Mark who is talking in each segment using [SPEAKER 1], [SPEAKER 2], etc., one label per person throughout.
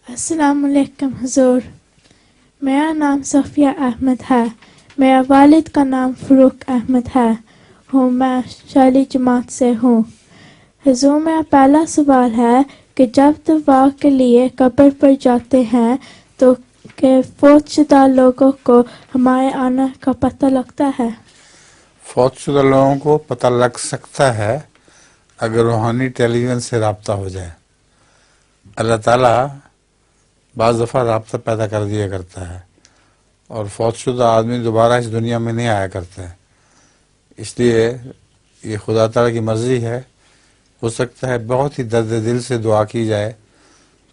[SPEAKER 1] السلام علیکم حضور، میرا نام صفیہ احمد ہے، میرا والد کا نام فروخ احمد ہے، میں شالی جماعت سے ہوں۔ حضور، میرا پہلا سوال ہے کہ جب دعا کے لیے قبر پر جاتے ہیں تو کہ فوت شدہ لوگوں کو ہمارے آنے کا پتہ لگتا ہے؟
[SPEAKER 2] فوت شدہ لوگوں کو پتہ لگ سکتا ہے اگر روحانی ٹیلی ویژن سے رابطہ ہو جائے۔ اللہ تعالیٰ بعض دفعہ رابطہ پیدا کر دیا کرتا ہے اور فوت شدہ آدمی دوبارہ اس دنیا میں نہیں آیا کرتا ہے، اس لیے یہ خدا تعالیٰ کی مرضی ہے۔ ہو سکتا ہے بہت ہی درد دل سے دعا کی جائے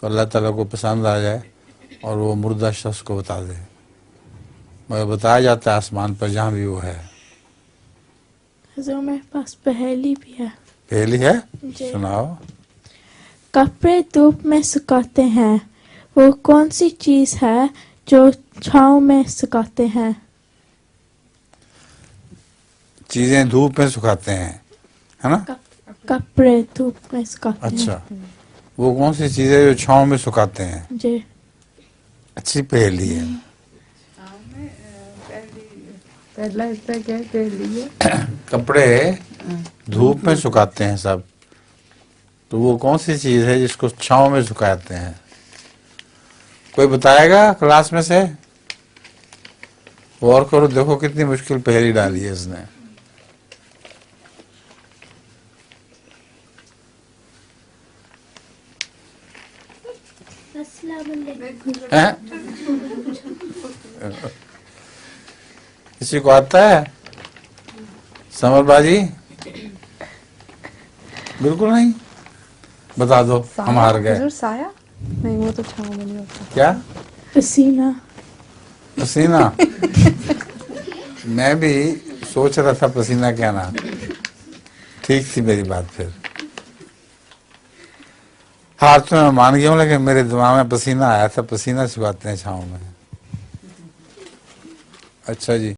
[SPEAKER 2] تو اللہ تعالیٰ کو پسند آ جائے اور وہ مردہ شخص کو بتا دے، مگر بتایا جاتا ہے آسمان پر جہاں بھی وہ ہے۔
[SPEAKER 1] حضور، میرے پاس پہیلی بھی ہے۔
[SPEAKER 2] پہلی ہے؟
[SPEAKER 1] جی۔
[SPEAKER 2] سناؤ۔
[SPEAKER 1] کپڑے دھوپ میں سکھاتے ہیں، وہ کون سی چیز ہے جو چھاؤں میں سکھاتے ہیں؟
[SPEAKER 2] چیزیں دھوپ میں سکھاتے ہیں، ہے نا؟
[SPEAKER 1] کپڑے دھوپ میں سکھاتے ہیں۔
[SPEAKER 2] اچھا، وہ کون سی چیز ہے جو چھاؤں میں سکھاتے ہیں؟
[SPEAKER 1] جی۔
[SPEAKER 2] اچھی پہلی ہے۔
[SPEAKER 3] پہلا حصہ کیا ہے؟ پہلی ہے
[SPEAKER 2] کپڑے دھوپ میں سکھاتے ہیں سب، تو وہ کون سی چیز ہے جس کو چھاؤں میں سکھاتے ہیں؟ کوئی بتائے گا کلاس میں سے؟ غور کرو، دیکھو کتنی مشکل پہلی ڈالی ہے اس نے۔
[SPEAKER 1] السلام علیکم۔
[SPEAKER 2] کسی کو آتا ہے؟ سمر باجی؟ بالکل نہیں؟ بتا دو، ہم ہار گئے۔
[SPEAKER 3] حضور سایہ؟ نہیں، وہ تو چھاؤں میں نہیں ہوتا۔
[SPEAKER 2] کیا؟
[SPEAKER 1] پسینہ۔
[SPEAKER 2] پسینہ؟ میں بھی سوچ رہا تھا پسینہ کیا نا، ٹھیک تھی میری بات پھر۔ ہاتھ میں مان گیا ہوں لیکن میرے دماغ میں پسینہ آیا تھا، پسینہ سکھاتے ہیں چھاؤں میں۔ اچھا جی۔